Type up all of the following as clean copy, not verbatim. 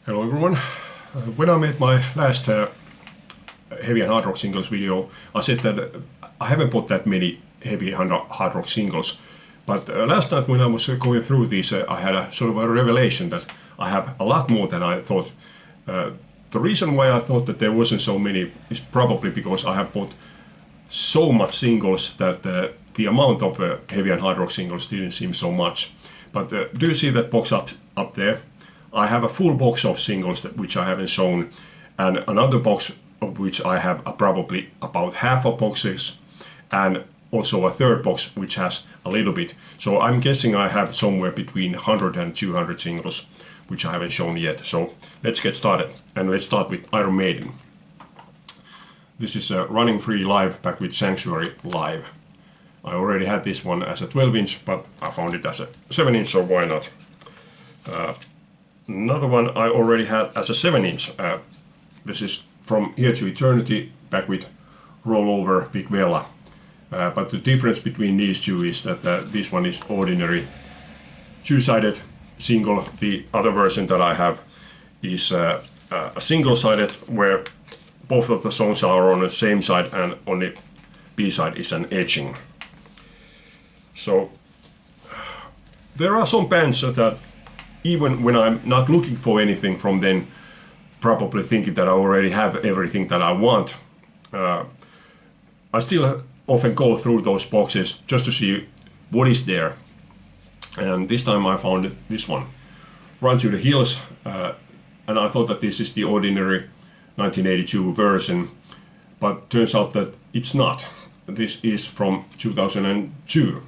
Hello everyone. When I made my last heavy and hard rock singles video, I said that I haven't bought that many heavy and hard rock singles. But last night when I was going through these, I had a sort of a revelation that I have a lot more than I thought. The reason why I thought that there wasn't so many is probably because I have bought so much singles that the amount of heavy and hard rock singles didn't seem so much. But do you see that box up there? I have a full box of singles which I haven't shown, and another box of which I have probably about half of boxes, and also a third box which has a little bit. So I'm guessing I have somewhere between 100 and 200 singles which I haven't shown yet. So let's get started, and let's start with Iron Maiden. This is Running Free Live back with Sanctuary Live. I already had this one as a 12-inch, but I found it as a 7-inch, so why not? Another one I already had as a 7-inch. This is From Here to Eternity, back with Rollover Big Vela. But the difference between these two is that this one is ordinary two-sided single. The other version that I have is a single-sided, where both of the songs are on the same side, and on the B side is an etching. So there are some bands that even when I'm not looking for anything from them, probably thinking that I already have everything that I want, I still often go through those boxes just to see what is there. And this time I found this one, Run to the Hills, and I thought that this is the ordinary 1982 version, but turns out that it's not. This is from 2002.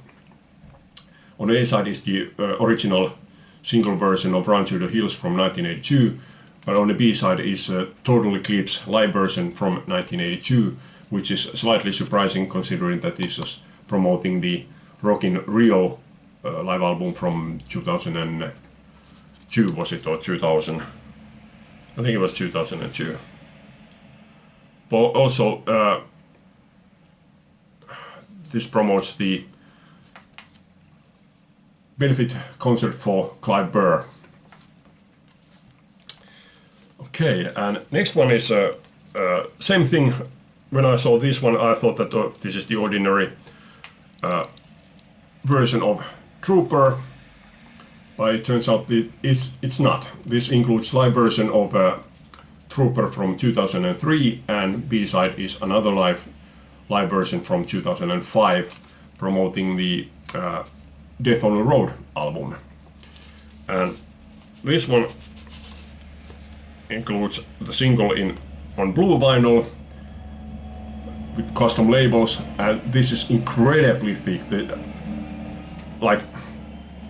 On the A side is the original single version of Run to the Hills from 1982, but on the B side is a Total Eclipse live version from 1982, which is slightly surprising considering that this is promoting the Rock in Rio live album from 2002, was it, or 2000? I think it was 2002. But also this promotes the benefit concert for Clive Burr. Okay, and next one is same thing. When I saw this one, I thought that this is the ordinary version of Trooper, but it turns out that it's not. This includes live version of Trooper from 2003, and B-side is another live version from 2005, promoting the Death on the Road album. And this one includes the single on blue vinyl with custom labels, and this is incredibly thick, like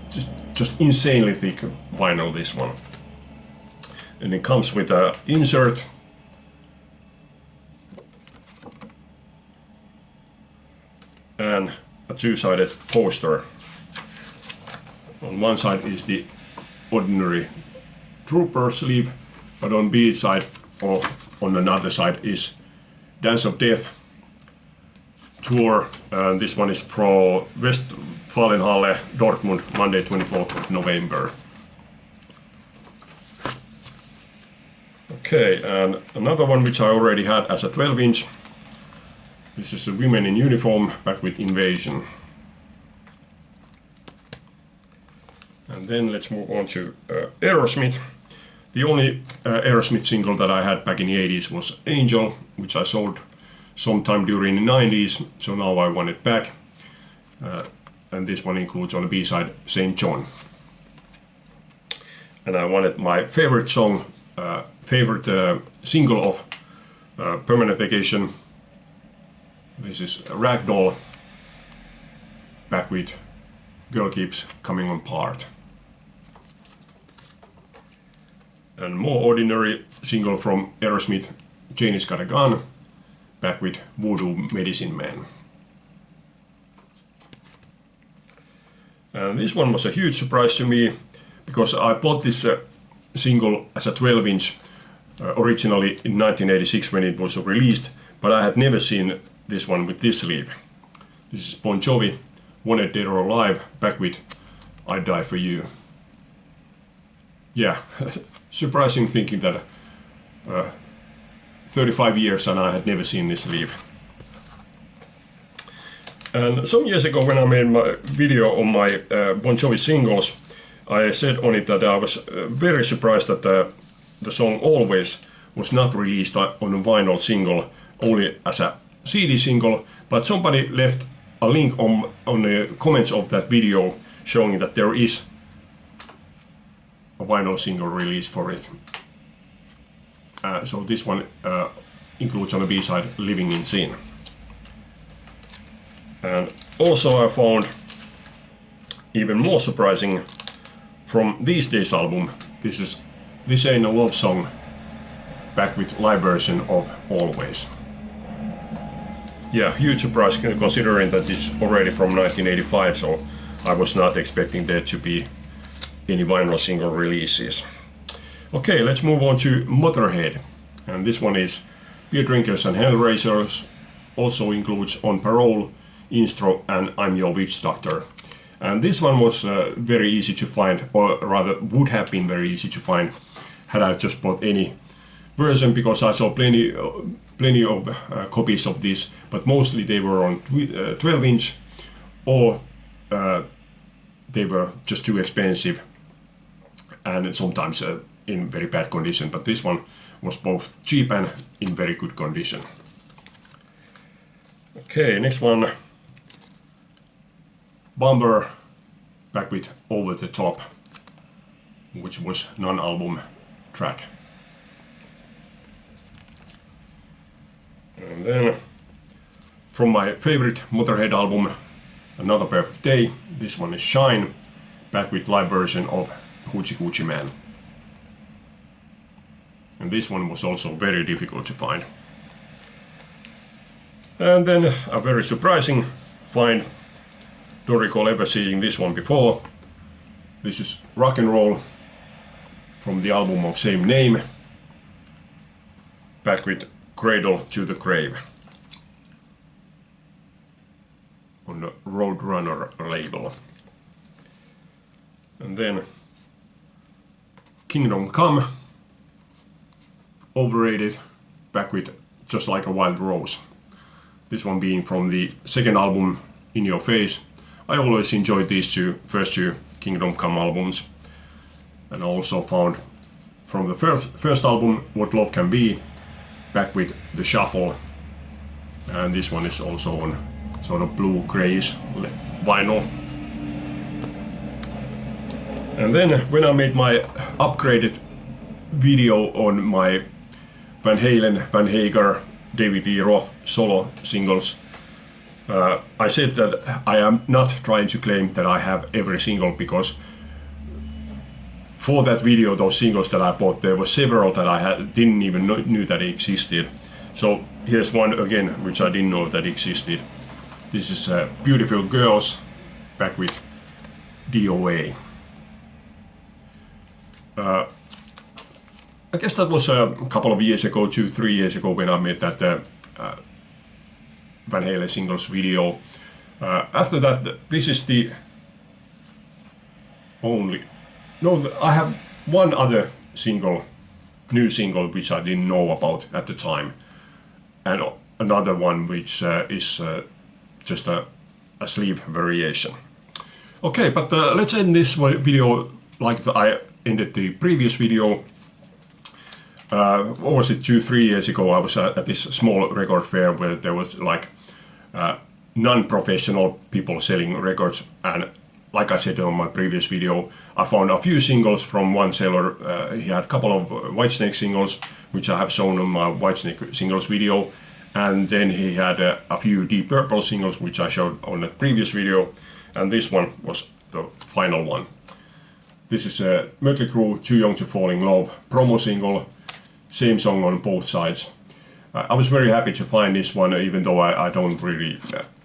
just insanely thick vinyl, this one. And it comes with an insert and a two-sided poster. On one side is the ordinary Trooper sleeve, but on B side, or on another side, is Dance of Death tour, and this one is from Westfalenhalle, Dortmund, Monday 24th of November. Okay, and another one which I already had as a 12-inch. This is a Women in Uniform, back with Invasion. And then let's move on to Aerosmith. The only Aerosmith single that I had back in the 80s was Angel, which I sold sometime during the 90s, so now I want it back. And this one includes on the B-side St. John. And I wanted my favorite song, single of Permanent Vacation. This is Ragdoll, back with Girl Keeps Coming Apart. And more ordinary single from Aerosmith, Janie's Got a Gun, back with Voodoo Medicine Man. And this one was a huge surprise to me, because I bought this single as a 12-inch originally in 1986 when it was released, but I had never seen this one with this sleeve. This is Bon Jovi, Wanted Dead or Alive, back with I'd Die For You. yeah, surprising thinking that 35 years and I had never seen this sleeve. And some years ago when I made my video on my Bon Jovi singles, I said on it that I was very surprised that the song Always was not released on a vinyl single, only as a CD single, but somebody left a link on the comments of that video showing that there is a vinyl single release for it. So this one includes on the B-side Living in Sin. And also I found, even more surprising, from These Days album, This Ain't a Love Song, back with live version of Always. Yeah, huge surprise considering that it's already from 1985, so I was not expecting there to be any vinyl single releases. Okay, let's move on to Motorhead, and this one is Beer Drinkers and Hellraisers, also includes On Parole, Instro and I'm Your Witch Doctor. And this one was very easy to find, or rather would have been very easy to find had I just bought any version, because I saw plenty of copies of this, but mostly they were on 12-inch or they were just too expensive and sometimes in very bad condition, but this one was both cheap and in very good condition. Okay, next one, Bomber, back with Over the Top, which was non-album track. And then from my favorite Motorhead album, Another Perfect Day, this one is Shine, back with live version of Hoochie Coochie Man. And this one was also very difficult to find. And then a very surprising find, don't recall ever seeing this one before. This is Rock and Roll from the album of same name, back with Cradle to the Grave on the Roadrunner label. And then Kingdom Come, overrated, back with Just Like a Wild Rose. This one being from the second album, In Your Face. I always enjoyed these first two Kingdom Come albums. And I also found from the first album, What Love Can Be, back with The Shuffle. And this one is also on sort of blue-grayish vinyl. And then when I made my upgraded video on my Van Halen, Van Hagar, David Lee Roth solo singles, I said that I am not trying to claim that I have every single, because for that video, those singles that I bought, there were several that I didn't even knew that existed. So here's one again, which I didn't know that existed. This is Beautiful Girls, back with DOA. I guess that was a couple of years ago, 2-3 years ago, when I made that Van Halen singles video. After that, this is the only... No, I have one other single, new single, which I didn't know about at the time. And another one which is just a sleeve variation. Okay, but let's end this video like I ended the previous video. What was it, 2-3 years ago, I was at this small record fair where there was like non-professional people selling records, and like I said on my previous video, I found a few singles from one seller. He had a couple of Whitesnake singles, which I have shown on my Whitesnake singles video, and then he had a few Deep Purple singles, which I showed on the previous video, and this one was the final one. This is Mötley Crüe, Too Young to Fall in Love promo single, same song on both sides. I was very happy to find this one, even though I don't really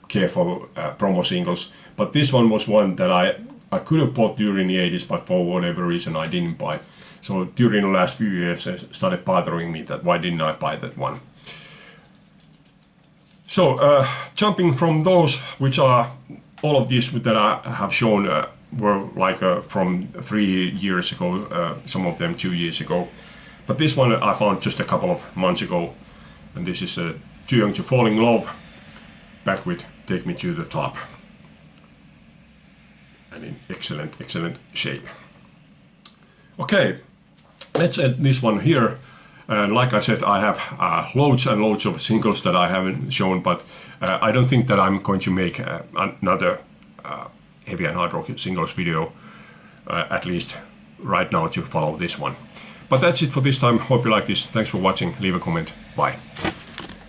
care for promo singles. But this one was one that I could have bought during the 80s, but for whatever reason I didn't buy. So during the last few years it started bothering me that why didn't I buy that one. So jumping from those, which are all of these that I have shown were like from 3 years ago, some of them 2 years ago. But this one I found just a couple of months ago, and this is Too Young to Fall in Love, back with Take Me to the Top. And in excellent, excellent shape. Okay, let's end this one here. And like I said, I have loads and loads of singles that I haven't shown, but I don't think that I'm going to make another heavy and hard rock singles video, at least right now, to follow this one. But that's it for this time. Hope you like this. Thanks for watching. Leave a comment. Bye.